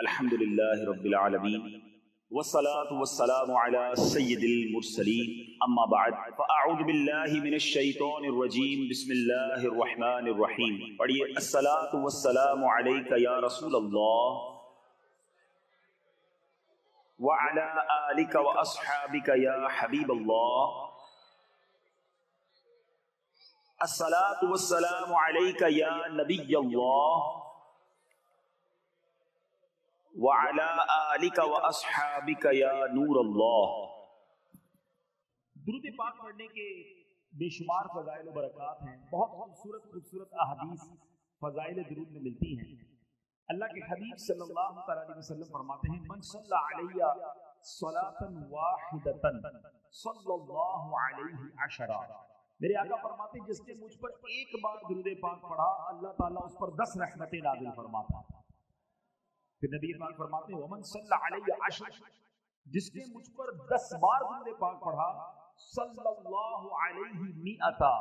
الحمد لله رب العالمين والصلاة والسلام على سيد المرسلين أما بعد فأعوذ بالله من الشيطان الرجيم بسم الله الرحمن الرحيم پڑھیے الصلاة والسلام عليك يا رسول الله وعلى آلك وأصحابك يا حبيب الله الصلاة والسلام عليك يا نبي الله وعلى آلك وأصحابك يا نور الله۔ درود پاک پڑھنے کے بے شمار فضائل و برکات ہیں، بہت خوبصورت احادیث فضائل درود میں ملتی ہیں۔ اللہ کے حبیب صلی اللہ علیہ وسلم فرماتے ہیں من صلی علیہ صلاة واحدة صلی اللہ علیہ عشرہ، میرے آقا فرماتے ہیں جس نے مجھ پر ایک بار درود پاک پڑھا اللہ تعالیٰ اس پر 10 رحمتیں نازل فرماتا ہے۔ پھر نبی پاک فرماتے ہیں ومن صلی علیہ عشر، جس نے مجھ پر 10 بار درود پاک پڑھا صلی اللہ علیہ مئتا،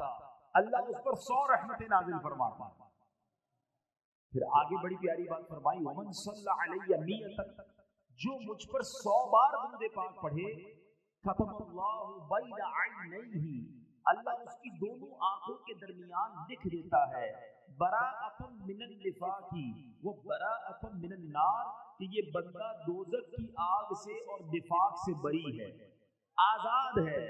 اللہ اس پر 100 رحمتیں نازل فرماتا ہے۔ پھر آگے بڑی پیاری بات فرمائی ومن صلی علیہ مئتا، جو مجھ پر 100 بار درود پاک پڑھے ختم اللہ بین عینیہ، اللہ اس کی دونوں آنکھوں کے درمیان لکھ دیتا ہے براءۃ من النفاق و براءۃ من النار، کہ یہ بندہ دوزخ کی آگ سے اور نفاق سے بری ہے، آزاد ہے۔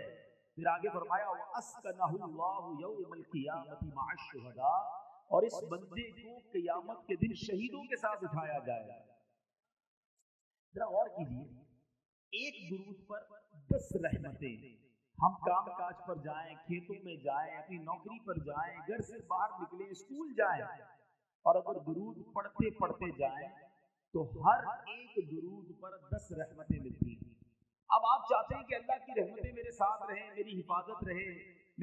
پھر آگے فرمایا وَأَسْكَنَهُ اللَّهُ يَوْمَ الْقِيَامَةِ مَعَ الشُّهَدَاءِ، اور اس بندے کو قیامت کے دن شہیدوں کے ساتھ اٹھایا جائے گا۔ ذرا غور کیجیے، ایک درود پر 10 رحمتیں۔ ہم کام کاج پر جائیں، کھیتوں میں جائیں، اپنی نوکری پر جائیں، گھر سے باہر نکلیں، اسکول جائیں، اور اگر درود پڑھتے پڑھتے جائیں تو ہر ایک درود پر 10 رحمتیں ملتی ہیں۔ اب آپ چاہتے ہیں کہ اللہ کی رحمتیں میرے ساتھ رہیں، میری حفاظت رہے،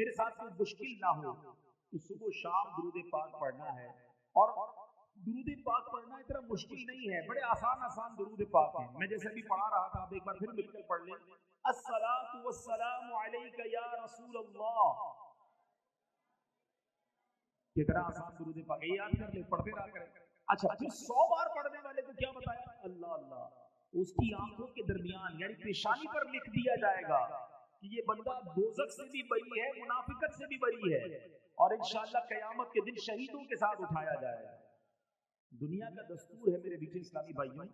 میرے ساتھ کوئی مشکل نہ ہو، تو صبح و شام درود پاک پڑھنا ہے۔ اور درود پاک پڑھنا اتنا مشکل نہیں ہے، بڑے آسان درود پاک ہیں۔ میں جیسے بھی پڑھا رہا تھا، آپ ایک بار پھر مل کر پڑھ لیں الصلاۃ والسلام علیک یا رسول اللہ۔ کتنا آسان درود پاک ہے، یاد کر لیں، پڑھتے رہا کریں۔ اچھا، پھر 100 بار پڑھنے والے کو کیا بتایا؟ اللہ اللہ اس کی آنکھوں کے درمیان یعنی پیشانی پر لکھ دیا جائے گا کہ یہ بندہ دوزخ سے بھی بری ہے، منافقت سے بھی بری ہے، اور انشاءاللہ قیامت کے دن شہیدوں کے ساتھ اٹھایا جائے گا۔ دنیا کا دستور ہے میرے بیٹے اسلامی بھائیوں،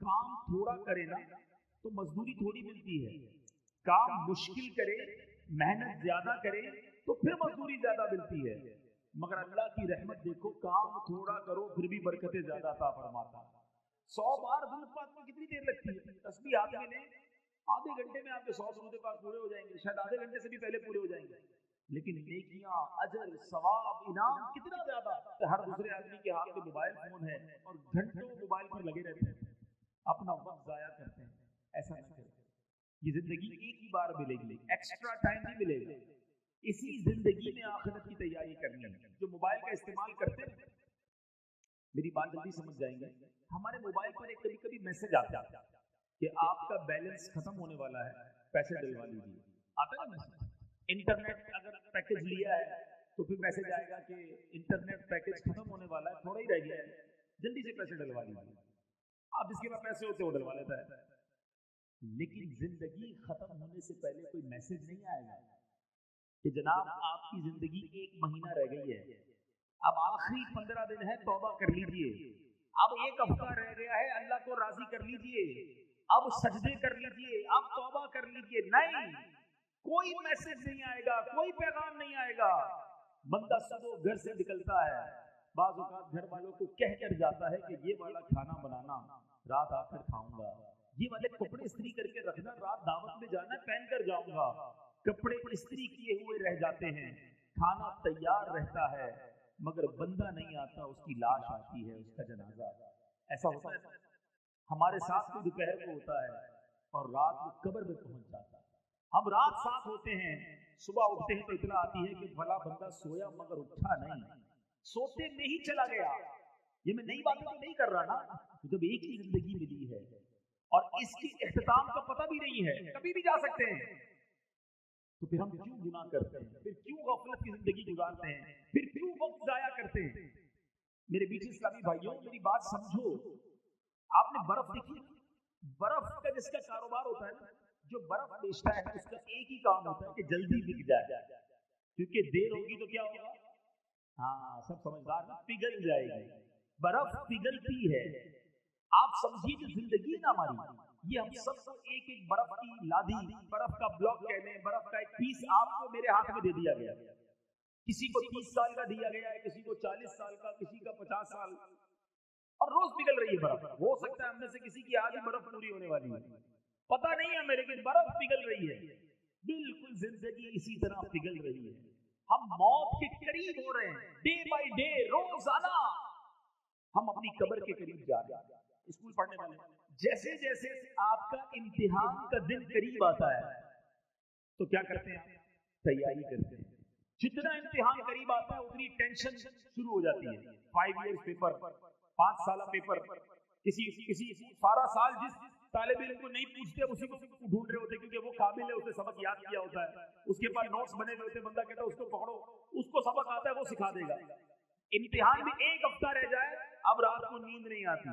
کام تھوڑا کرے نا تو مزدوری تھوڑی ملتی ہے، کام مشکل کرے، محنت زیادہ کرے تو پھر مزدوری زیادہ ملتی ہے۔ مگر اللہ کی رحمت دیکھو، کام تھوڑا کرو پھر بھی برکتیں زیادہ عطا فرماتا ہے۔ 100 بار درود پاک میں کتنی دیر لگتی ہے؟ تسبیح ہاتھ میں لیں، آدھے گھنٹے میں آپ کے 100 درود پاک پورے ہو جائیں گے، شاید آدھے گھنٹے سے بھی پہلے پورے ہو جائیں گے۔ لیکن نیکیاں، اجر، ثواب، انعام کتنا زیادہ۔ ہر دوسرے آدمی کے ہاتھ میں موبائل فون ہے اور گھنٹوں موبائل پر لگے رہتے ہیں، اپنا وقت ضائع کرتے ہیں۔ ایسا نہ کریں، یہ زندگی ایک ہی بار ملے گی، ایکسٹرا ٹائم نہیں ملے گا۔ اسی زندگی میں آخرت کی تیاری کرنی ہے۔ جو موبائل کا استعمال کرتے ہیں، میری بات جلدی سمجھ جائیں گے، ہمارے موبائل پر ایک کبھی کبھی میسج آتا ہے کہ آپ کا بیلنس ختم ہونے والا ہے، پیسے ڈلوا لیجیے۔ آتا ہے نا میسج؟ انٹرنیٹ اگر پیکج لیا ہے تو پھر میسج آئے گا کہ انٹرنیٹ پیکج ختم ہونے والا ہے، تھوڑا ہی رہ گیا ہے، جلدی سے پیسے ڈلوا لیجیے۔ آپ جس کے پاس پیسے ہوتے ہیں وہ ڈلوا لیتا ہے۔ لیکن زندگی ختم ہونے سے پہلے کوئی میسج نہیں آئے گا کہ جناب آپ کی زندگی 1 مہینہ رہ گئی ہے، اب آخری 15 دن ہے، توبہ کر لیجئے، اب 1 ہفتہ رہ گیا ہے، اللہ کو راضی کر لیجئے، اب سجدے کر لیجئے، اب توبہ کر لیجئے۔ نہیں، کوئی میسج نہیں آئے گا، کوئی پیغام نہیں آئے گا۔ بندہ صبح گھر سے نکلتا ہے، بعض اوقات گھر والوں کو کہہ کر جاتا ہے کہ یہ والا کھانا بنانا، رات آ کر کھاؤں گا، یہ والے کپڑے استری کر کے رکھنا، رات دعوت میں جانا ہے پہن کر جاؤں گا۔ کپڑے استری کیے ہوئے رہ جاتے ہیں، کھانا تیار رہتا ہے، مگر بندہ نہیں آتا، اس کی لاش آتی ہے، اس کا جنازہ۔ ایسا ہوتا ہے ہمارے ساتھ کوئی دوپہر کو ہوتا ہے اور رات کو قبر میں پہنچ جاتا ہے۔ ہم رات ساتھ ہوتے ہیں، صبح اٹھتے ہیں تو اطلاع آتی ہے کہ فلاں بندہ سویا مگر اٹھا نہیں، سوتے میں ہی چلا گیا۔ یہ میں نئی باتیں تو نہیں کر رہا نا، جب ایک ہی زندگی ملی ہے اور اس کی اختتام کا پتہ بھی نہیں ہے، کبھی بھی جا سکتے ہیں، تو پھر ہم کیوں گناہ کرتے ہیں؟ پھر کیوں غفلت کی زندگی گزارتے ہیں؟ پھر کیوں وقت ضائع کرتے ہیں؟ میرے بیٹے اسلامی بھائیوں، میری بات سمجھو، آپ نے برف دیکھی ہے؟ برف کا جس کا کاروبار ہوتا ہے نا، جو برف بیچتا ہے اس کا ایک ہی کام ہوتا ہے کہ جلدی بک جائے، کیونکہ دیر ہوگی تو کیا ہوگا؟ ہاں سب سمجھدار نا، پگھل جائے گی، برف پگھلتی ہے۔ آپ سمجھیے جو زندگی ہے نا ہماری، یہ ہم سب کو ایک ایک برف کی لادھی، برف کا بلاک کہہ لیں، برف کا ایک پیس آپ کو میرے ہاتھ میں دے دیا گیا، کسی کو 30 سال کا دیا گیا ہے، کسی کو 40 سال کا، کسی کا 50 سال، اور روز پگھل رہی ہے برف۔ ہو سکتا ہے ہم میں سے کسی کی آدھی برف پوری ہونے والی ہے، پتہ نہیں ہمیں، لیکن برف پگھل رہی ہے۔ بالکل زندگی اسی طرح پگھل رہی ہے، ہم موت کے قریب ہو رہے ہیں، ڈے بائی ڈے، روزانہ ہم اپنی قبر کے قریب جا رہے ہیں۔ اسکول پڑھنے والے جیسے جیسے آپ کا امتحان کا دن قریب آتا ہے تو کیا کرتے ہیں؟ تیاری کرتے ہیں۔ جتنا امتحان قریب آتا ہے اتنی ٹینشن شروع ہو جاتی ہے۔ 5 ایئرز پیپر، 5 سالہ پیپر، کسی سارا سال جس طالب علم کو نہیں پوچھتے اسی کو ڈھونڈ رہے ہوتے کیونکہ وہ قابل ہے، اسے سبق یاد کیا ہوتا ہے، اس کے پاس نوٹس بنے ہوئے ہوتے، بندہ کہتا ہے اس کو پکڑو، اس کو سبق آتا ہے، وہ سکھا دے گا۔ امتحان میں 1 ہفتہ رہ جائے، اب رات کو نیند نہیں آتی،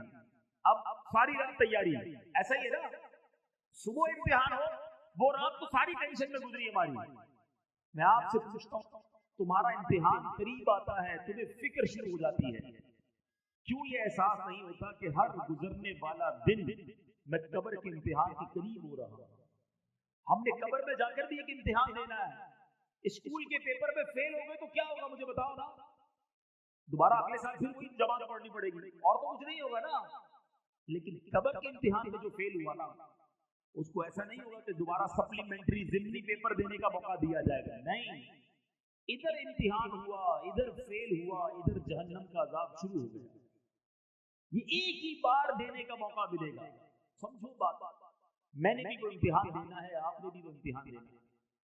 اب ساری رات تیاری، ایسا ہی ہے نا؟ صبح امتحان ہو، وہ رات تو ساری ٹینشن میں گزری ہماری۔ میں آپ سے پوچھتا ہوں، تمہارا امتحان قریب آتا ہے، تمہیں فکر شروع ہو جاتی ہے، کیوں یہ احساس نہیں ہوتا کہ ہر گزرنے والا دن میں قبر کے امتحان کے قریب ہو رہا ہوں؟ ہم نے قبر میں جا کر بھی ایک امتحان دینا ہے۔ اسکول کے پیپر میں فیل ہو گئے تو کیا ہوگا مجھے بتاؤ نا؟ دوبارہ اگلے سال پھر وہی جماعت پڑھنی پڑے گی، اور تو کچھ نہیں ہوگا نا۔ لیکن قبر کے امتحان میں جو فیل ہوا نا، اس کو ایسا نہیں ہوگا کہ دوبارہ سپلیمنٹری ضمنی پیپر دینے کا موقع دیا جائے گا، نہیں، ادھر امتحان ہوا، ادھر فیل ہوا، ادھر جہنم کا عذاب شروع ہو گیا، یہ ایک ہی بار دینے کا موقع ملے گا۔ سمجھو بات، میں نے بھی وہ امتحان دینا ہے، آپ نے بھی وہ امتحان دینا ہے۔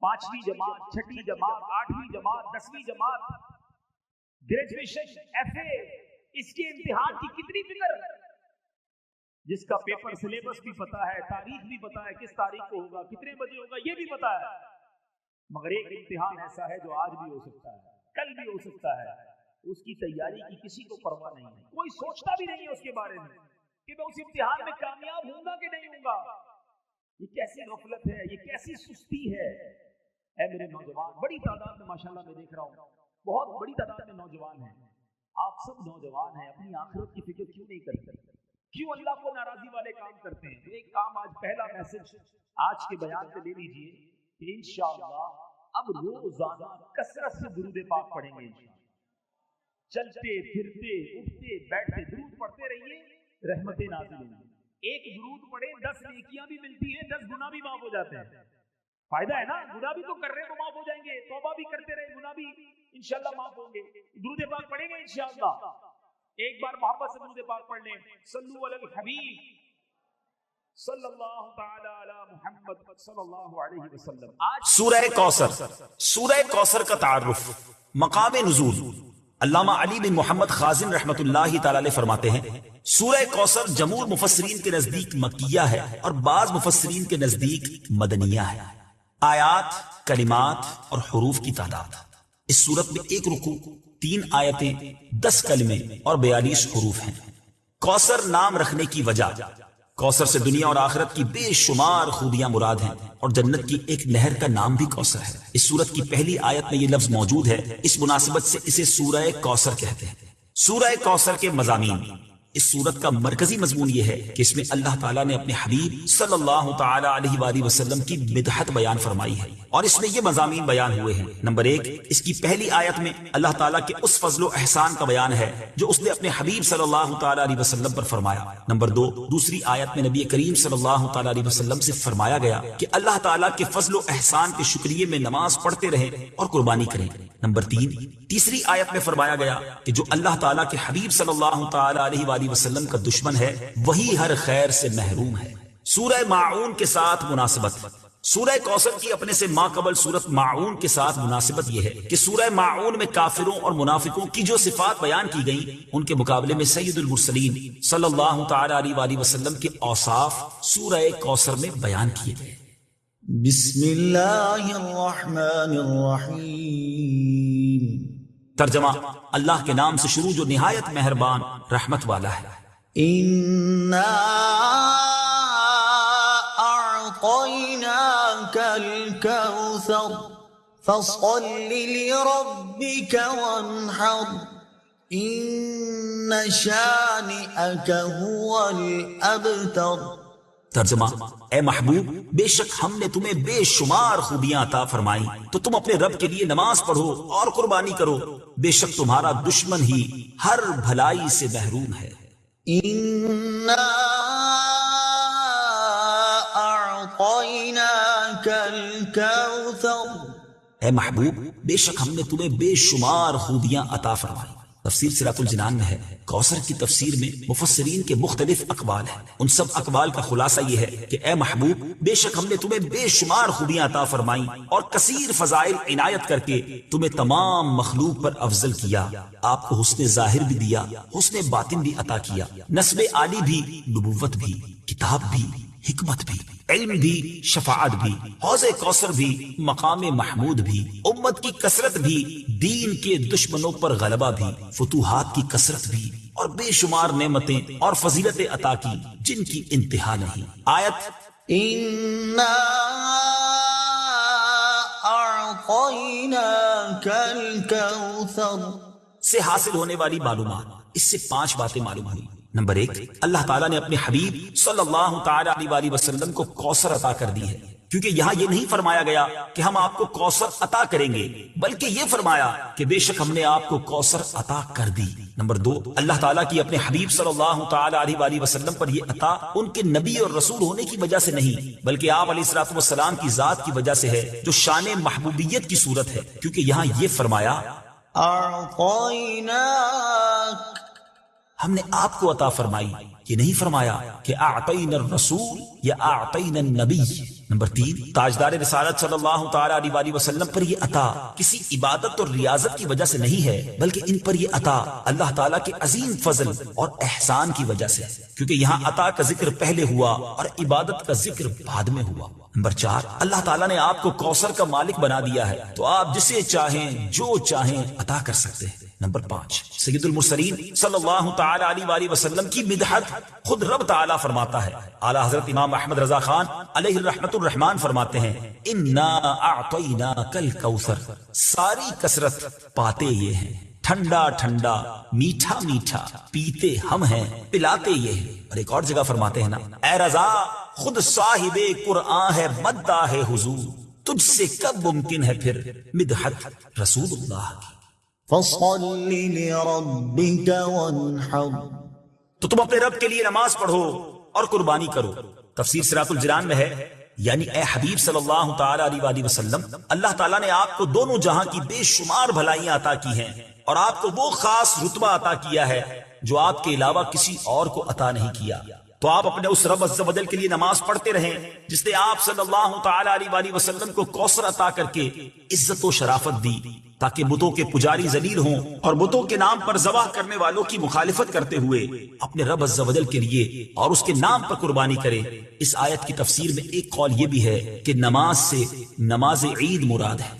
5ویں جماعت، 6ٹھی جماعت، 8ویں جماعت، 10ویں جماعت، گریجویشن، ایف اے، اس کے امتحان کی کتنی فکر، جس کا پیپر سلیبس بھی پتا ہے، تاریخ بھی پتا ہے، کس تاریخ کو ہوگا، کتنے بجے ہوگا، یہ بھی پتا ہے، مگر ایک امتحان ایسا ہے جو آج بھی ہو سکتا ہے، کل بھی ہو سکتا ہے، اس کی تیاری کی کسی کو پرواہ نہیں ہے، کوئی سوچتا بھی نہیں ہے اس کے بارے میں کہ میں اس امتحان میں کامیاب ہوں گا کہ نہیں ہوں گا۔ یہ کیسی غفلت ہے، یہ کیسی سستی ہے۔ اے میرے نوجوان، بڑی تعداد میں ماشاءاللہ میں دیکھ رہا ہوں، بہت بڑی تعداد میں نوجوان ہیں، آپ سب نوجوان ہیں، اپنی آخرت کی فکر کیوں نہیں کرتے؟ کیوں اللہ کو ناراضی والے کام کرتے ہیں؟ ایک کام آج، پہلا میسج آج کے بیان سے لے لیجئے کہ انشاءاللہ اب روزانہ کثرت سے درود پاک پڑھیں گے انشاءاللہ، چلتے پھرتے اٹھتے بیٹھتے درود پڑھتے رہیے، رحمتیں نازل ہوں گی۔ ایک درود پڑھیں 10 نیکیاں بھی ملتی ہیں، 10 گناہ بھی معاف ہو جاتے ہیں، فائدہ ہے نا؟ گناہ بھی تو کر رہے ہیں، وہ معاف ہو جائیں گے، توبہ بھی کرتے رہے، گناہ بھی انشاءاللہ معاف ہوں گے۔ درود پاک پڑھیں گے انشاءاللہ، ایک بار محبت سے درود پاک پڑھ لیں، صلو علی الحبیب صلی اللہ تعالی علی محمد صلی اللہ علیہ وسلم۔ آج سورہ کوثر، سورہ کوثر کا تعارف، مقام نزول، علامہ علی بن محمد خازن رحمت اللہ تعالی علیہ فرماتے ہیں سورہ کوثر جمہور مفسرین کے نزدیک مکیہ ہے اور بعض مفسرین کے نزدیک مدنیہ ہے۔ آیات، کلمات اور حروف کی تعداد، اس صورت میں 1 رکوع، 3 آیتیں، 10 کلمے اور 42 حروف ہیں۔ کوثر نام رکھنے کی وجہ، کوثر سے دنیا اور آخرت کی بے شمار خوبیاں مراد ہیں اور جنت کی ایک نہر کا نام بھی کوثر ہے۔ اس سورت کی پہلی آیت میں یہ لفظ موجود ہے، اس مناسبت سے اسے سورہ کوثر کہتے ہیں۔ سورہ کوثر کے مضامین، اس سورت کا مرکزی مضمون یہ ہے کہ اس میں اللہ تعالیٰ نے اپنے حبیب صلی اللہ تعالی علیہ وآلہ وسلم کی مدحت بیان فرمائی ہے، اور اس میں یہ مضامین بیان ہوئے ہیں۔ نمبر 1، اس کی پہلی آیت میں اللہ تعالیٰ کے اس فضل و احسان کا بیان ہے جو اس نے اپنے حبیب صلی اللہ تعالی علیہ وسلم پر فرمایا۔ نمبر 2، دوسری آیت میں نبی کریم صلی اللہ تعالی علیہ وسلم سے فرمایا گیا کہ اللہ تعالیٰ کے فضل و احسان کے شکریے میں نماز پڑھتے رہیں اور قربانی کریں۔ نمبر 3، تیسری آیت میں فرمایا گیا کہ جو اللہ تعالیٰ کے حبیب صلی اللہ تعالی علیہ وآلہ وسلم کا دشمن ہے وہی ہر خیر سے محروم ہے۔ سورہ ماعون کے ساتھ مناسبت، سورہ کوثر کی اپنے سے ماقبل سورت ماعون کے ساتھ مناسبت یہ ہے کہ سورہ ماعون میں کافروں اور منافقوں کی جو صفات بیان کی گئیں ان کے مقابلے میں سید المرسلین صلی اللہ تعالی علیہ وآلہ وسلم کے اوصاف سورہ کوثر میں بیان کیے گئے۔ بسم اللہ الرحمن الرحیم۔ ترجمہ، اللہ کے نام سے شروع جو نہایت مہربان رحمت والا ہے۔ إنا أعطيناك الكوثر فصل لربك وانحر إن شانئك هو الأبتر۔ ترجمہ: اے محبوب، بے شک ہم نے تمہیں بے شمار خوبیاں عطا فرمائی، تو تم اپنے رب کے لیے نماز پڑھو اور قربانی کرو، بے شک تمہارا دشمن ہی ہر بھلائی سے محروم ہے۔ إنا أعطيناك الكوثر۔ اے محبوب، بے شک ہم نے تمہیں بے شمار خوبیاں عطا فرمائی۔ تفسیر صراط الجنان میں ہے، کوثر کی تفسیر میں مفسرین کے مختلف اقوال ہیں، ان سب اقوال کا خلاصہ یہ ہے کہ اے محبوب، بے شک ہم نے تمہیں بے شمار خوبیاں عطا فرمائیں اور کثیر فضائل عنایت کر کے تمہیں تمام مخلوق پر افضل کیا، آپ کو حسن ظاہر بھی دیا، حسن باطن بھی عطا کیا، نسب عالی بھی، نبوت بھی، کتاب بھی، حکمت بھی، علم بھی، شفاعت بھی، حوض کوثر بھی، مقام محمود بھی، امت کی کثرت بھی، دین کے دشمنوں پر غلبہ بھی، فتوحات کی کثرت بھی، اور بے شمار نعمتیں اور فضیلتیں عطا کی جن کی انتہا نہیں۔ آیت إنا أعطيناك الكوثر سے حاصل ہونے والی معلومات، اس سے 5 باتیں معلوم ہوئی۔ نمبر 1، اللہ تعالیٰ نے اپنے حبیب صلی اللہ تعالی علیہ وآلہ وسلم کو کوثر عطا کر دی ہے، کیونکہ یہاں یہ نہیں فرمایا گیا کہ ہم آپ کو کوثر عطا کریں گے، بلکہ یہ فرمایا کہ بے شک ہم نے آپ کو کوثر عطا کر دی۔ نمبر 2، اللہ تعالیٰ کی اپنے حبیب صلی اللہ تعالی علیہ وآلہ وسلم پر یہ عطا ان کے نبی اور رسول ہونے کی وجہ سے نہیں، بلکہ آپ علیہ الصلوۃ والسلام کی ذات کی وجہ سے ہے، جو شان محبوبیت کی صورت ہے، کیونکہ یہاں یہ فرمایا أعطيناك، ہم نے آپ کو عطا فرمائی، یہ نہیں فرمایا کہ اعطینا الرسول یا اعطینا النبی۔ نمبر 3، تاجدار رسالت صلی اللہ تعالی علیہ وآلہ وسلم پر یہ عطا کسی عبادت اور ریاضت کی وجہ سے نہیں ہے، بلکہ ان پر یہ عطا اللہ تعالیٰ کے عظیم فضل اور احسان کی وجہ سے، کیونکہ یہاں عطا کا ذکر پہلے ہوا اور عبادت کا ذکر بعد میں ہوا۔ نمبر 4، اللہ تعالیٰ نے آپ کو کوثر کا مالک بنا دیا ہے، تو آپ جسے چاہیں جو چاہیں عطا کر سکتے ہیں۔ نمبر 5، سید المرسلین صلی اللہ تعالی علیہ وآلہ وسلم کی مدحت خود رب تعالیٰ فرماتا ہے۔ اعلیٰ حضرت امام احمد رضا خان علیہ الرحمۃ الرحمان فرماتے ہیں، انا اعطیناک الکوثر، ساری کثرت پاتے یہ ہیں، ٹھنڈا ٹھنڈا، میٹھا میٹھا، پیتے ہم ہیں، پلاتے یہ ہیں۔ اور ایک اور جگہ فرماتے ہیں نا، اے رضا خود صاحب قرآن ہے، مداح ہے حضور، تجھ سے کب ممکن ہے پھر مدحت رسول اللہ کی۔ فصل لربك وانحر، تو تم اپنے رب کے لیے نماز پڑھو اور قربانی کرو۔ تفسیر صراط الجنان میں ہے، یعنی اے حبیب صلی اللہ تعالی علیہ وآلہ وسلم، اللہ تعالیٰ نے آپ کو دونوں جہاں کی بے شمار بھلائیاں عطا کی ہیں، اور آپ کو وہ خاص رتبہ عطا کیا ہے جو آپ کے علاوہ کسی اور کو عطا نہیں کیا۔ تو آپ اپنے اس رب عز و جل کے لیے نماز پڑھتے رہیں جس نے آپ صلی اللہ تعالی علیہ وآلہ وسلم کو کوثر عطا کر کے عزت و شرافت دی، تاکہ بتوں کے پجاری ذلیل ہوں اور بتوں کے نام پر ذبح کرنے والوں کی مخالفت کرتے ہوئے اپنے رب عز و جل کے لیے اور اس کے نام پر قربانی کرے۔ اس آیت کی تفسیر میں ایک قول یہ بھی ہے کہ نماز سے نماز عید مراد ہے۔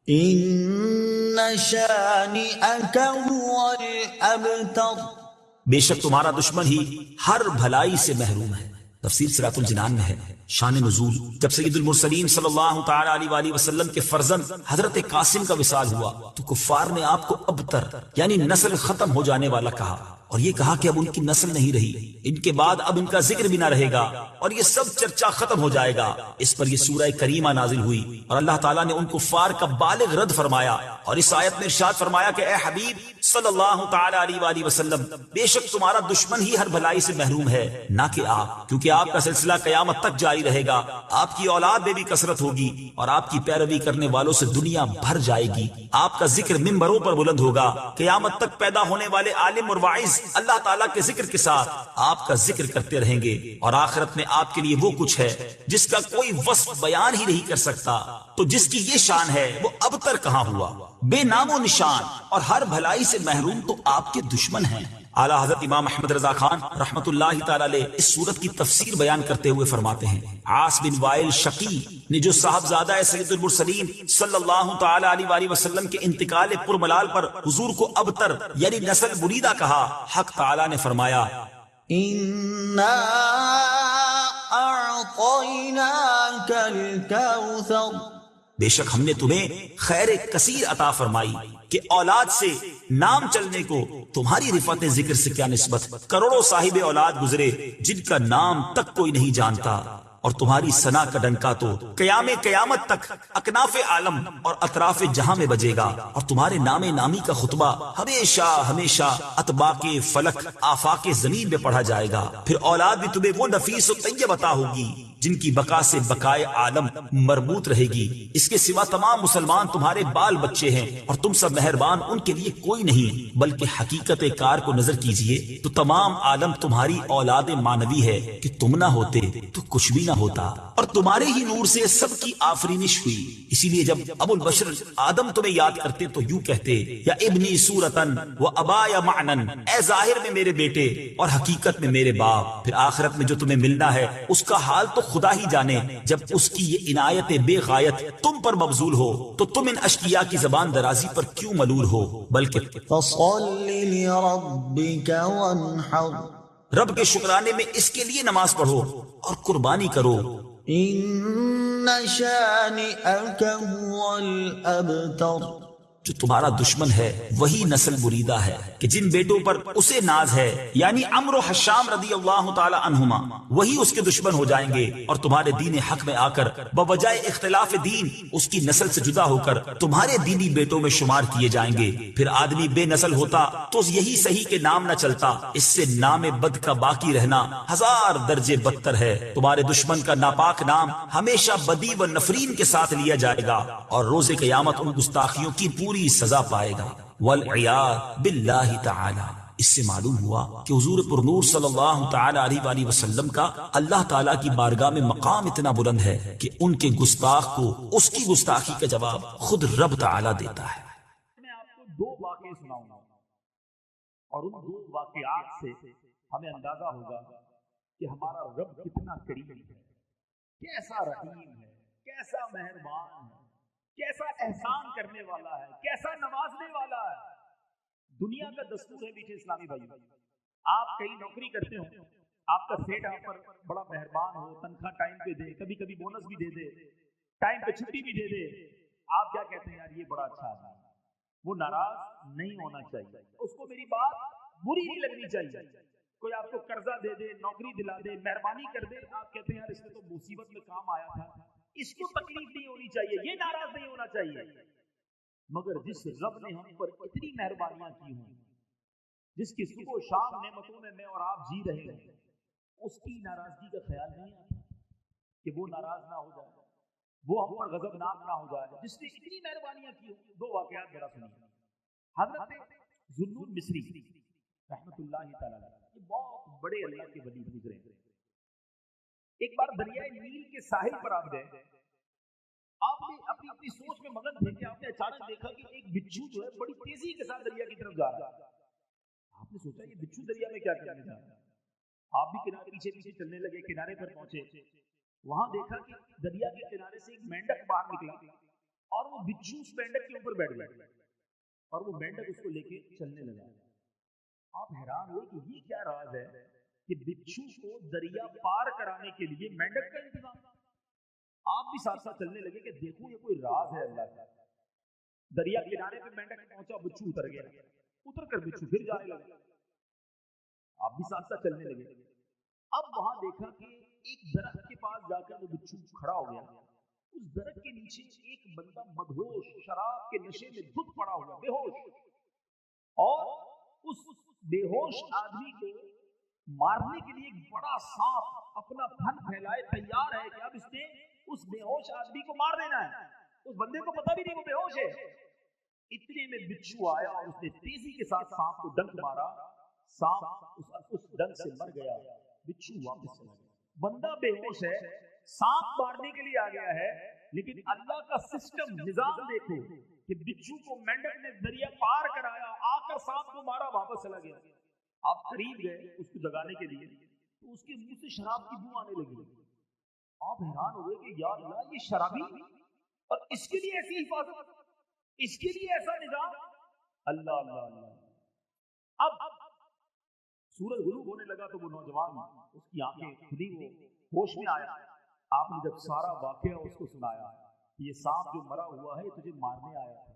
إن شانئك هو الأبتر، بے شک تمہارا دشمن ہی ہر بھلائی سے محروم ہے۔ تفسیر صراط الجنان میں ہے، شان نزول، جب سید المرسلین صلی اللہ تعالی علیہ وآلہ وسلم کے فرزند حضرت قاسم کا وصال ہوا تو کفار نے آپ کو ابتر یعنی نسل ختم ہو جانے والا کہا، اور یہ کہا کہ اب ان کی نسل نہیں رہی، ان کے بعد اب ان کا ذکر بھی نہ رہے گا اور یہ سب چرچا ختم ہو جائے گا۔ اس پر یہ سورہ کریمہ نازل ہوئی اور اللہ تعالیٰ نے ان کفار کا بالغ رد فرمایا، اور اس آیت میں ارشاد فرمایا کہ اے حبیب صلی اللہ تعالی علیہ وآلہ وسلم، بے شک تمہارا دشمن ہی ہر بھلائی سے محروم ہے، نہ کہ آپ، کیونکہ آپ کا سلسلہ قیامت تک جاری رہے گا، آپ کی اولاد میں بھی کثرت ہوگی اور آپ کی پیروی کرنے والوں سے دنیا بھر جائے گی، آپ کا ذکر ممبروں پر بلند ہوگا، قیامت تک پیدا ہونے والے عالم اور واعظ اللہ تعالیٰ کے ذکر کے ساتھ آپ کا ذکر کرتے رہیں گے، اور آخرت میں آپ کے لیے وہ کچھ ہے جس کا کوئی وصف بیان ہی نہیں کر سکتا۔ تو جس کی یہ شان ہے وہ ابتر کہاں ہوا، بے نام و نشان اور ہر بھلائی سے محروم تو آپ کے دشمن ہیں۔ اعلیٰ حضرت امام احمد رضا خان رحمت اللہ تعالی علیہ اس سورت کی تفسیر بیان کرتے ہوئے فرماتے ہیں، عاص بن وائل شقی نے جو صاحبزادہ سید المرسلین صلی اللہ تعالی علیہ وآلہ وسلم کے انتقال پرملال پر حضور کو ابتر یعنی نسل بریدہ کہا، حق تعالی نے فرمایا إنا أعطيناك الكوثر، بے شک ہم نے تمہیں خیر کثیر عطا فرمائی کہ اولاد سے نام چلنے کو تمہاری رفعت ذکر سے کیا نسبت. کروڑوں صاحب اولاد گزرے جن کا نام تک کوئی نہیں جانتا، اور تمہاری ثنا کا ڈنکا تو قیامت تک اکناف عالم اور اطراف جہاں میں بجے گا، اور تمہارے نام نامی کا خطبہ ہمیشہ ہمیشہ اطباق فلک آفاق زمین میں پڑھا جائے گا. پھر اولاد بھی تمہیں وہ نفیس و طیب عطا ہوگی جن کی بقا سے بقائے عالم مربوط رہے گی. اس کے سوا تمام مسلمان تمہارے بال بچے ہیں، اور تم سب مہربان ان کے لیے کوئی نہیں. بلکہ حقیقت کار کو نظر کیجئے تو تمام عالم تمہاری اولاد مانوی ہے کہ تم نہ ہوتے تو کچھ بھی نہ ہوتا، اور تمہارے ہی نور سے سب کی آفرینش ہوئی. اسی لیے جب ابو البشر آدم تمہیں یاد کرتے تو یوں کہتے، یا ابنی صورتن و ابایا معنن، اے ظاہر میں میرے بیٹے اور حقیقت میں میرے باپ. پھر آخرت میں جو تمہیں ملنا ہے اس کا حال تو خدا ہی جانے. جب اس کی یہ عنایت بے غایت تم پر مبذول ہو تو تم ان اشقیاء کی زبان درازی پر کیوں ملول ہو؟ بلکہ فصل لربك وانحر، رب کے شکرانے میں اس کے لیے نماز پڑھو اور قربانی کرو. إن شانئك هو الأبتر، جو تمہارا دشمن ہے وہی نسل بریدہ ہے کہ جن بیٹوں پر اسے ناز ہے، یعنی عمرو و حشام رضی اللہ تعالی عنہما، وہی اس کے دشمن ہو جائیں گے، اور تمہارے دین حق میں آ کر بوجہ اختلاف دین اس کی نسل سے جدا ہو کر تمہارے دینی بیٹوں میں شمار کیے جائیں گے. پھر آدمی بے نسل ہوتا تو یہی صحیح کہ نام نہ چلتا. اس سے نام بد کا باقی رہنا 1000 درجے بدتر ہے. تمہارے دشمن کا ناپاک نام ہمیشہ بدی و نفرین کے ساتھ لیا جائے گا، اور روز قیامت ان گستاخیوں کی پوری سزا پائے گا. والعیاذ باللہ تعالی. اس سے معلوم ہوا کہ حضور پر نور صلی اللہ تعالی علیہ وآلہ وسلم کا اللہ تعالیٰ کی بارگاہ میں مقام اتنا بلند ہے کہ ان کے گستاخ کو اس کی گستاخی کا جواب خود رب تعالیٰ دیتا ہے. میں آپ کو 2 واقعے سناؤں گا، اور ان 2 واقعات سے ہمیں اندازہ ہوگا کہ ہمارا رب کتنا کریم ہے، کیسا رحیم ہے، کیسا مہربان ہے، کیسا احسان کرنے والا ہے، کیسا نوازنے والا ہے. دنیا کا دستور ہے میٹھے اسلامی بھائی، آپ کہیں نوکری کرتے ہو، آپ کا سیٹ آپ پر بڑا مہربان ہو، تنخواہ ٹائم پہ دے، کبھی کبھی بونس بھی دے دے، ٹائم پہ چھٹی بھی دے دے، آپ کیا کہتے ہیں، یار یہ بڑا اچھا آدمی ہے. وہ ناراض نہیں ہونا چاہیے، اس کو میری بات بری نہیں لگنی چاہیے. کوئی آپ کو قرضہ دے دے، نوکری دلا دے، مہربانی کر دے، آپ کہتے ہیں یار اس میں تو مصیبت میں کام آیا تھا، اس کو تکلیف نہیں ہونی چاہیے، یہ ناراض نہیں ہونا چاہیے. مگر جس رب نے ہم پر اتنی مہربانیاں کی ہوں، جس کی صبح و شام نعمتوں میں میں اور آپ جی رہے ہیں، اس کی ناراضگی کا خیال نہیں آتا کہ وہ ناراض نہ ہو جائے، وہ ہم پر غضبناک نہ ہو جائے، جس نے اتنی مہربانیاں کی ہوں. 2 واقعات ذرا سنیے. حضرت ذوالنون مصری رحمت اللہ تعالیٰ یہ بہت بڑے اللہ کے ولی گزرے. ایک بار دریائے نیل کے ساحل پر آپ گئے، آپ نے اپنی سوچ میں مگن تھے کہ آپ نے اچانک دیکھا کہ ایک بچھو جو ہے بڑی تیزی کے ساتھ دریا کی طرف جا رہا ہے. آپ نے سوچا یہ بچھو دریا میں کیا کرنے جا رہا ہے. آپ بھی کنارے پیچھے پیچھے چلنے لگے، کنارے پر پہنچے، وہاں دیکھا کہ دریا کے کنارے سے ایک مینڈک باہر نکلا، اور وہ بچھو اس مینڈک کے اوپر بیٹھ گیا، اور وہ مینڈک اس کو لے کے چلنے لگا. آپ حیران ہوئے کہ یہ کیا راز ہے کہ بچھو کو دریا پار کرانے کے لیے مینڈک کا انتظام. آپ بھی ساتھ ساتھ چلنے لگے کہ دیکھو یہ کوئی راز ہے اللہ کا. دریا کنارے پہ مینڈک پہنچا، بچھو اتر گیا، اتر کر بچھو پھر جانے لگا. آپ بھی ساتھ ساتھ چلنے لگے. اب وہاں دیکھا کہ ایک درخت کے پاس جا کر وہ بچھو کھڑا ہو گیا. اس درخت کے نیچے ایک بندہ مدہوش شراب کے نشے میں دھت پڑا ہوا، بے ہوش، اور اس بے ہوش آدمی کو مارنے کے لیے ایک بڑا سانپ اپنا پھن پھیلائے تیار ہے کہ اب اس نے اس بے ہوش آدمی کو مار دینا ہے. اس بندے کو پتہ بھی نہیں وہ بے ہوش ہے. اتنے میں بچھو آیا اور اس نے تیزی کے ساتھ سانپ کو ڈنک مارا. سانپ اس ڈنک سے مر گیا، بچھو واپس چلا گیا. بندہ بے ہوش ہے، سانپ مارنے کے لیے آ گیا ہے، لیکن اللہ کا سسٹم نظام دیکھو کہ بچھو کو مینڈک نے دریا پار کرایا، آ کر سانپ کو مارا، واپس چلا گیا. آپ قریب گئے اس کو جگانے کے لیے تو اس کے منہ سے شراب کی بو آنے لگی. آپ حیران ہوئے کہ یا اللہ یہ شرابی، اور اس کے لیے ایسی حفاظت، اس کے لیے ایسا نظام. اللہ اللہ اللہ. اب سورج غروب ہونے لگا تو وہ نوجوان اس کی آنکھیں کھلی، وہ ہوش میں آیا. آپ نے جب سارا واقعہ اس کو سنایا، یہ سانپ جو مرا ہوا ہے تجھے مارنے آیا تھا،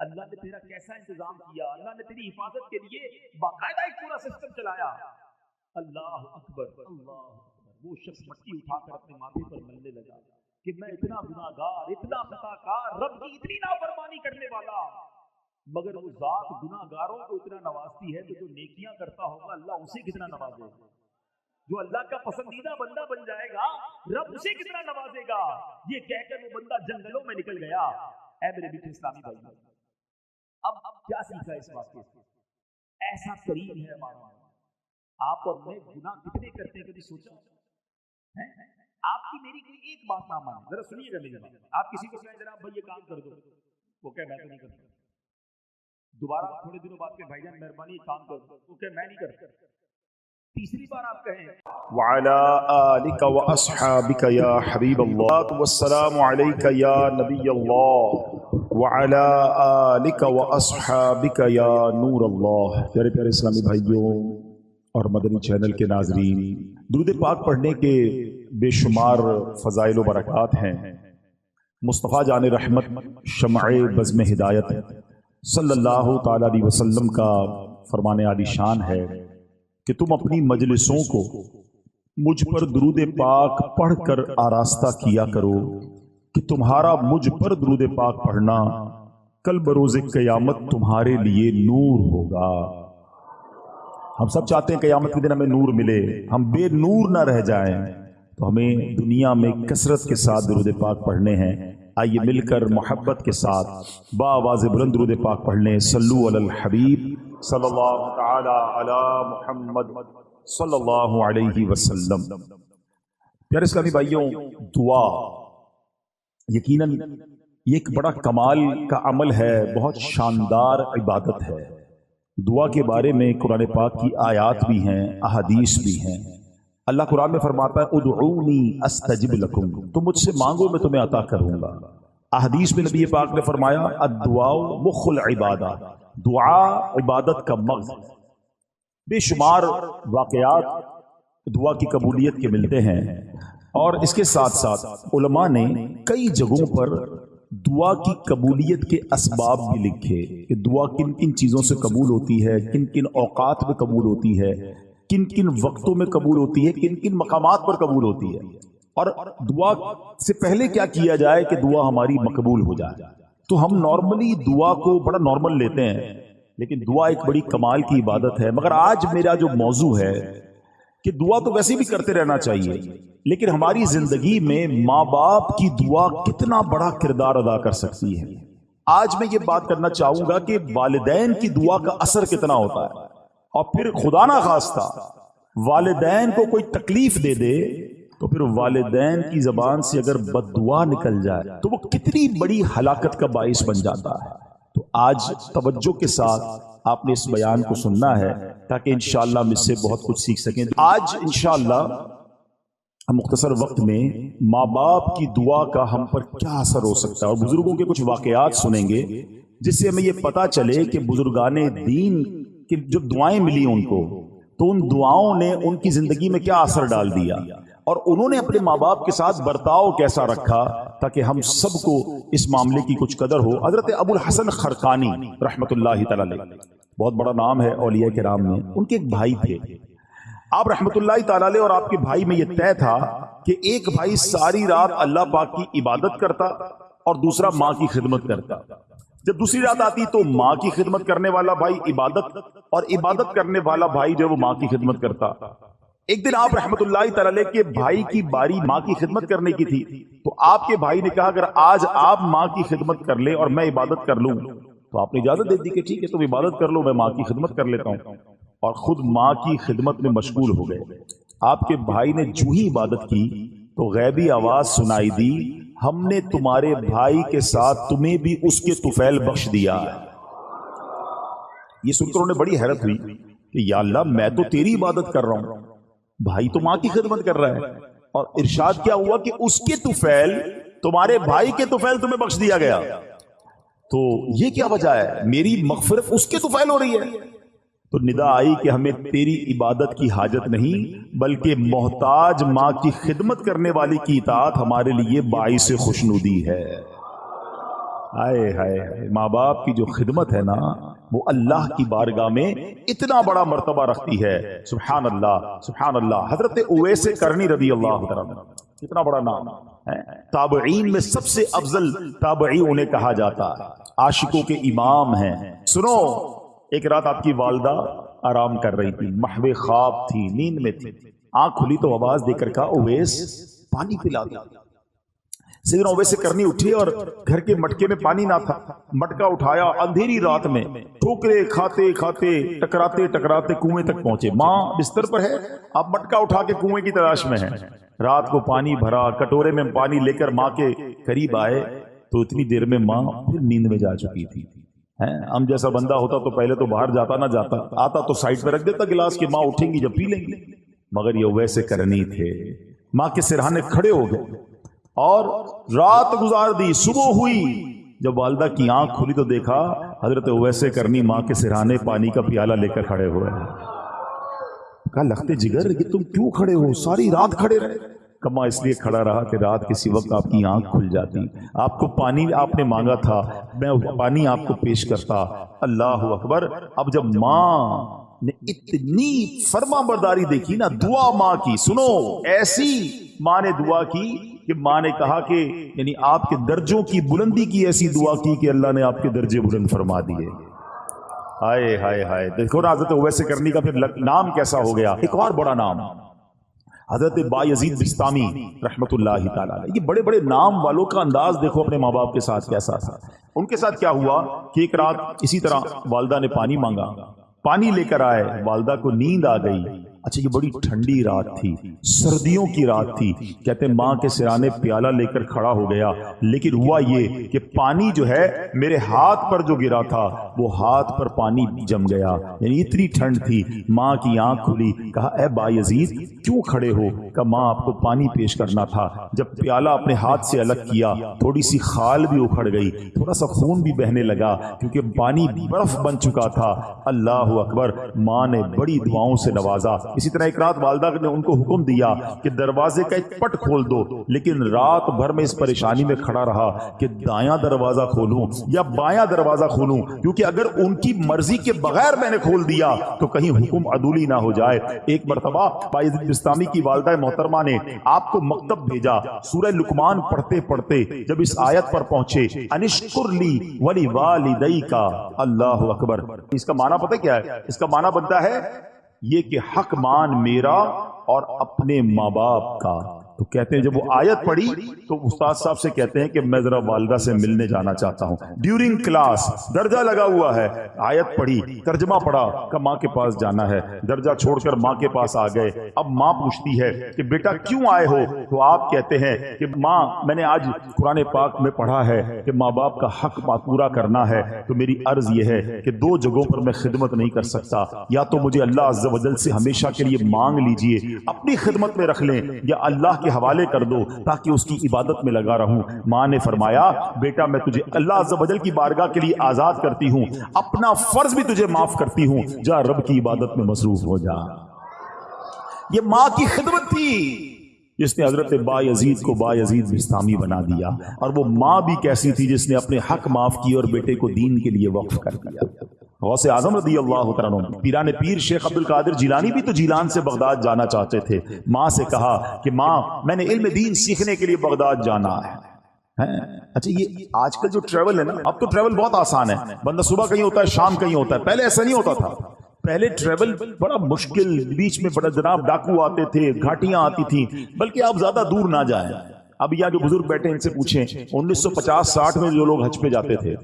اللہ نے تیرا کیسا انتظام کیا، اللہ نے تیری حفاظت کے لیے باقاعدہ ایک پورا سسٹم چلایا. اللہ اکبر اللہ اکبر. وہ شخص مٹی اٹھا کر اپنے ماتھے پر ملنے لگا کہ میں اتنا گناہگار، اتنا خطا کار، رب کی اتنی نافرمانی کرنے والا، مگر وہ ذات گناہگاروں کو اتنا نوازتی ہے تو جو نیکیاں کرتا ہوگا اللہ اسے کتنا نوازے گا. جو اللہ کا پسندیدہ بندہ بن جائے گا رب اسے کتنا نوازے گا. یہ کہہ کر وہ بندہ جنگلوں میں نکل گیا. اے میرے میٹھے اسلامی بھائی، اب کیا سیکھا اس واقعے سے؟ ایسا کریم ہے ہمارا. آپ اور میں گناہ کتنے کرتے ہیں کبھی سوچا؟ آپ کی میری کوئی ایک بات نہ مانے، ذرا سنیے گا میری بات. آپ کسی کو کہیں جناب بھائی یہ کام کر دو، وہ کہے میں تو نہیں کرتا. دوبارہ تھوڑے دنوں بعد کہ بھائی جان مہربانی یہ کام کر دو، وہ کہے میں نہیں کرتا. تیسری بار آپ کہیں وعلى آلك وأصحابك يا حبيب الله والسلام عليك يا نبي الله وعلى آلك وأصحابك يا نور الله. پیارے پیارے اسلامی بھائیوں اور مدنی چینل کے ناظرین، درود پاک پڑھنے کے بے شمار فضائل و برکات ہیں. مصطفیٰ جان رحمت شمع بزم ہدایت صلی اللہ تعالی علیہ وسلم کا فرمان عالی شان ہے کہ تم اپنی مجلسوں کو مجھ پر درود پاک پڑھ کر آراستہ کیا کرو کہ تمہارا مجھ پر درود پاک پڑھنا کل بروز قیامت تمہارے لیے نور ہوگا. ہم سب چاہتے ہیں قیامت کے دن ہمیں نور ملے، ہم بے نور نہ رہ جائیں، تو ہمیں دنیا میں کثرت کے ساتھ درود پاک پڑھنے ہیں. آئیے مل کر محبت کے ساتھ بآواز بلند درود پاک پڑھنے. صلو علی الحبیب صلی اللہ تعالی علی محمد صلی اللہ علیہ وسلم. پیارے اسلامی بھائیوں، دعا یقیناً یہ ایک بڑا کمال کا عمل ہے، بہت شاندار عبادت ہے. دعا کے بارے میں قرآن پاک کی آیات بھی ہیں، احادیث بھی ہیں. اللہ قرآن میں فرماتا ہے ادعونی استجب لکم، تم مجھ سے مانگو میں تمہیں عطا کروں گا. احادیث میں نبی پاک نے فرمایا الدعاء مخ العبادہ، دعا عبادت کا مغز. بے شمار واقعات دعا کی قبولیت کے ملتے ہیں، اور اس کے ساتھ ساتھ علماء نے کئی جگہوں پر دعا کی قبولیت کے اسباب بھی لکھے کہ دعا کن کن چیزوں سے قبول ہوتی ہے، کن کن اوقات میں قبول ہوتی ہے، کن کن وقتوں میں قبول ہوتی ہے، کن کن مقامات پر قبول ہوتی ہے، اور دعا سے پہلے کیا کیا جائے کہ دعا ہماری مقبول ہو جائے. تو ہم نارملی دعا کو بڑا نارمل لیتے ہیں، لیکن دعا ایک بڑی کمال کی عبادت ہے. مگر آج میرا جو موضوع ہے کہ دعا تو ویسے بھی کرتے رہنا چاہیے، لیکن ہماری زندگی میں ماں باپ کی دعا کتنا بڑا کردار ادا کر سکتی ہے. آج میں یہ بات کرنا چاہوں گا کہ والدین کی دعا کا اثر کتنا ہوتا ہے، اور پھر خدا نہ خواستہ والدین کو کوئی تکلیف دے دے تو پھر والدین کی زبان سے اگر بد دعا نکل جائے تو وہ کتنی بڑی ہلاکت کا باعث بن جاتا ہے. تو آج توجہ کے ساتھ آپ نے اس بیان کو سننا ہے تاکہ انشاءاللہ ہم اس سے بہت کچھ سیکھ سکیں. آج انشاءاللہ ہم مختصر وقت میں ماں باپ کی دعا کا ہم پر کیا اثر ہو سکتا ہے، اور بزرگوں کے کچھ واقعات سنیں گے جس سے ہمیں یہ پتا چلے کہ بزرگان دین کی جو دعائیں ملی ان کو، تو ان دعاؤں نے ان کی زندگی میں کیا اثر ڈال دیا، اور انہوں نے اپنے ماں باپ کے ساتھ برتاؤ کیسا رکھا، تاکہ ہم سب کو اس معاملے کی کچھ قدر ہو. حضرت ابو الحسن خرقانی رحمۃ اللہ تعالی علیہ، بہت بڑا نام ہے اولیاء کرام میں. ان کے ایک بھائی تھے، آپ رحمۃ اللہ تعالی علیہ اور آپ کے بھائی میں یہ طے تھا کہ ایک بھائی ساری رات اللہ پاک کی عبادت کرتا اور دوسرا ماں کی خدمت کرتا. جب دوسری رات آتی تو ماں کی خدمت کرنے والا بھائی عبادت، اور عبادت کرنے والا بھائی جو وہ ماں کی خدمت کرتا. ایک دن آپ رحمۃ اللہ تعالی علیہ کے بھائی کی باری ماں کی خدمت کرنے کی تھی، تو آپ کے بھائی نے کہا اگر آج آپ ماں کی خدمت کر لیں اور میں عبادت کر لوں، تو آپ نے اجازت دے دی کہ ٹھیک ہے تم عبادت کر لو، میں ماں کی خدمت کر لیتا ہوں، اور خود ماں کی خدمت میں مشغول ہو گئے. آپ کے بھائی نے جو ہی عبادت کی تو غیبی آواز سنائی دی، ہم نے تمہارے بھائی کے ساتھ تمہیں بھی اس کے طفیل بخش دیا. یہ سن کر انہوں نے بڑی حیرت ہوئی کہ یا اللہ میں تو تیری عبادت کر رہا ہوں، بھائی تو ماں کی خدمت کر رہا ہے، اور ارشاد کیا ہوا کہ اس کے طفیل تمہارے بھائی کے طفیل تمہیں بخش دیا گیا. تو یہ کیا وجہ ہے؟ میری مغفرت اس کے طفیل ہو رہی ہے. تو ندا آئی کہ ہمیں تیری عبادت کی حاجت نہیں بلکہ محتاج ماں کی خدمت کرنے والی کی اطاعت ہمارے لیے باعث خوشنودی ہے۔ آئے ہائے، ماں باپ کی جو خدمت ہے نا وہ اللہ کی بارگاہ میں اتنا بڑا مرتبہ رکھتی ہے۔ سبحان اللہ سبحان اللہ۔ حضرت اویس کرنی رضی اللہ عنہ، کتنا بڑا نام ہے، تابعین میں سب سے افضل تابعی انہیں کہا جاتا ہے، عاشقوں کے امام ہیں۔ سنو، ایک رات آپ کی والدہ آرام کر رہی تھی، محو خواب تھی، نیند میں تھی، آنکھ کھلی تو آواز دے کر کہا اویس پانی پلا دو۔ سیدنا اویس کرنی اٹھے اور گھر کے مٹکے میں پانی نہ تھا، مٹکا اٹھایا، اندھیری رات میں ٹھوکرے کھاتے کھاتے ٹکراتے ٹکراتے کنویں تک پہنچے۔ ماں بستر پر ہے، آپ مٹکا اٹھا کے کنویں کی تلاش میں ہیں۔ رات کو پانی بھرا، کٹورے میں پانی لے کر ماں کے قریب آئے تو اتنی دیر میں ماں پھر نیند میں جا چکی تھی۔ ہم جیسا بندہ ہوتا تو پہلے تو باہر جاتا نہ جاتا، آتا تو سائڈ پہ رکھ دیتا گلاس کہ ماں اٹھیں گی جب پی لیں گی، مگر یہ ویسے کرنی تھے، ماں کے سرہانے کھڑے ہو گئے اور رات گزار دی۔ صبح ہوئی، جب والدہ کی آنکھ کھلی تو دیکھا حضرت ویسے کرنی ماں کے سرہانے پانی کا پیالہ لے کر کھڑے ہوئے ہیں۔ کہا لختے جگر یہ تم کیوں کھڑے ہو، ساری رات کھڑے رہے؟ کما اس لیے کھڑا رہا کہ رات کسی وقت آپ کی آنکھ کھل جاتی، آپ کو پانی آپ نے مانگا تھا، میں پانی آپ کو پیش کرتا۔ اللہ اکبر۔ اب جب ماں نے اتنی فرما برداری دیکھی نا، دعا ماں کی سنو، ایسی ماں نے دعا کی کہ ماں نے کہا کہ یعنی آپ کے درجوں کی بلندی کی ایسی دعا کی کہ اللہ نے آپ کے درجے بلند فرما دیے۔ ہائے ہائے ہائے، دیکھو نا حضرت اویس کرنی کا پھر نام کیسا ہو گیا۔ ایک اور بڑا نام حضرت بایزید بسطامی رحمت اللہ تعالیٰ علیہ۔ یہ بڑے بڑے نام والوں کا انداز دیکھو اپنے ماں باپ کے ساتھ کیسا تھا۔ ان کے ساتھ کیا ہوا کہ ایک رات اسی طرح والدہ نے پانی مانگا، پانی لے کر آئے، والدہ کو نیند آ گئی۔ اچھا یہ بڑی ٹھنڈی رات تھی، سردیوں کی رات تھی، کہتے ہیں ماں کے سرانے پیالہ لے کر کھڑا ہو گیا، لیکن ہوا یہ کہ پانی جو ہے میرے ہاتھ پر جو گرا تھا وہ ہاتھ پر پانی جم گیا، یعنی اتنی ٹھنڈ تھی۔ ماں کی آنکھ کھلی، کہا اے بایزید کیوں کھڑے ہو؟ کہ ماں آپ کو پانی پیش کرنا تھا۔ جب پیالہ اپنے ہاتھ سے الگ کیا، تھوڑی سی خال بھی اکھڑ گئی، تھوڑا سا خون بھی بہنے لگا کیونکہ پانی برف بن چکا تھا۔ اللہ اکبر۔ ماں نے بڑی دعاؤں سے نوازا۔ اسی طرح ایک رات والدہ نے ان کو حکم دیا کہ دروازے کا ایک پٹ کھول دو، لیکن رات بھر میں اس پریشانی میں کھڑا رہا کہ دایاں دروازہ کھولوں یا بایاں دروازہ کھولوں، کیونکہ اگر ان کی مرضی کے بغیر میں نے کھول دیا تو کہیں حکم عدولی نہ ہو جائے۔ ایک مرتبہ بایزید بسطامی کی والدہ محترمہ نے آپ کو مکتب بھیجا، سورہ لقمان پڑھتے پڑھتے جب اس آیت پر پہنچے انشکر لی ولی والدیک، اللہ اکبر۔ اس کا معنی پتہ کیا ہے؟ اس کا معنی بنتا ہے یہ کہ حق مان میرا اور اپنے ماں باپ کا۔ تو کہتے ہیں جب وہ آیت پڑھی تو استاد صاحب سے کہتے ہیں کہ میں ذرا والدہ سے ملنے جانا چاہتا ہوں، ڈیورنگ کلاس درجہ لگا ہوا ہے، آیت پڑھی، ترجمہ پڑھا کہ ماں کے پاس جانا ہے، درجہ چھوڑ کر ماں کے پاس آ گئے۔ اب ماں پوچھتی ہے کہ بیٹا کیوں آئے ہو؟ تو آپ کہتے ہیں کہ ماں میں نے آج قرآن پاک میں پڑھا ہے کہ ماں باپ کا حق پورا کرنا ہے، تو میری عرض یہ ہے کہ دو جگہوں پر میں خدمت نہیں کر سکتا، یا تو مجھے اللہ عز و جل سے ہمیشہ کے لیے مانگ لیجئے، اپنی خدمت میں رکھ لیں، یا اللہ کے حوالے کر دو تاکہ اس کی عبادت میں لگا رہوں۔ ماں نے فرمایا بیٹا میں تجھے اللہ عز و جل کی بارگاہ کے لیے آزاد کرتی ہوں، اپنا فرض بھی تجھے معاف کرتی ہوں، جا رب کی عبادت میں مصروف ہو جا۔ یہ ماں کی خدمت تھی جس نے حضرت بایزید کو بایزید بسطامی بنا دیا، اور وہ ماں بھی کیسی تھی جس نے اپنے حق معاف کیے اور بیٹے کو دین کے لیے وقف کر دیا۔ غوث اعظم رضی اللہ تعالیٰ عنہ، پیران پیر شیخ عبد القادر جیلانی بھی تو جیلان سے بغداد جانا چاہتے تھے۔ ماں سے کہا کہ ماں میں نے علم دین سیکھنے کے لیے بغداد جانا ہے۔ اچھا یہ آج کل جو ٹریول ہے نا، اب تو ٹریول بہت آسان ہے، بندہ صبح کہیں ہوتا ہے شام کہیں ہوتا ہے، پہلے ایسا نہیں ہوتا تھا۔ پہلے ٹریول بڑا مشکل، بیچ میں بڑا جناب ڈاکو آتے تھے، گھاٹیاں آتی تھیں، بلکہ آپ زیادہ دور نہ جائیں۔ اب یہاں جو بزرگ بیٹھے ان سے پوچھیں 1950-60 میں جو لوگ حج پہ جاتے تھے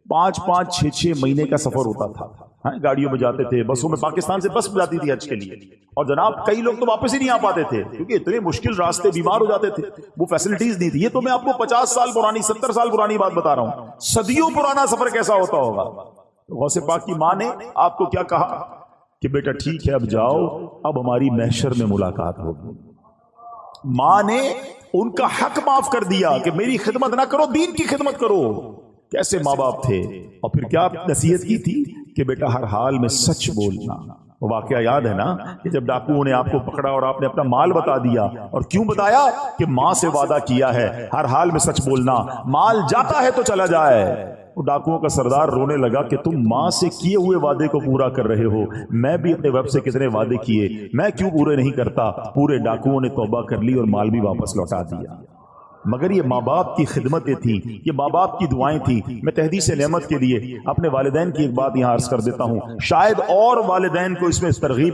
5-5 6-6 مہینے کا سفر ہوتا تھا، گاڑیوں میں جاتے تھے، بسوں میں، پاکستان سے بس جاتی تھی حج کے لیے، اور جناب کئی لوگ تو واپس ہی نہیں آ پاتے تھے کیونکہ اتنے مشکل راستے، بیمار ہو جاتے تھے، وہ فیسلٹیز نہیں تھی۔ یہ تو میں آپ کو 50 سال پرانی 70 سال پرانی بات بتا رہا ہوں، صدیوں پرانا سفر کیسا ہوتا ہوگا۔ غوث پاک کی ماں نے آپ کو کیا کہا کہ بیٹا ٹھیک ہے اب جاؤ، اب ہماری محشر میں ملاقات ہوگی۔ ماں نے ان کا حق معاف کر دیا کہ میری خدمت نہ کرو، دین کی خدمت کرو۔ کیسے ماں باپ تھے، اور پھر کیا نصیحت کی تھی کہ بیٹا ہر حال میں سچ بولنا. وہ واقعہ یاد ہے نا کہ جب ڈاکوؤں نے آپ کو پکڑا اور آپ نے اپنا مال بتا دیا، اور کیوں بتایا؟ کہ ماں سے وعدہ کیا ہے ہر حال میں سچ بولنا، مال جاتا ہے تو چلا جائے. ڈاکوؤں کا سردار رونے لگا کہ تم ماں سے کیے ہوئے وعدے کو پورا کر رہے ہو، میں بھی اپنے ویب سے کتنے وعدے کیے، میں کیوں پورے نہیں کرتا؟ پورے ڈاکوؤں نے توبہ کر لی اور مال بھی واپس لوٹا دیا. مگر یہ ماں باپ کی خدمتیں تھیں، یہ ماں باپ کی دعائیں تھیں. میں تحدیث نعمت کے لیے اپنے والدین کی ایک بات یہاں عرض کر دیتا ہوں، شاید اور والدین کو اس میں ترغیب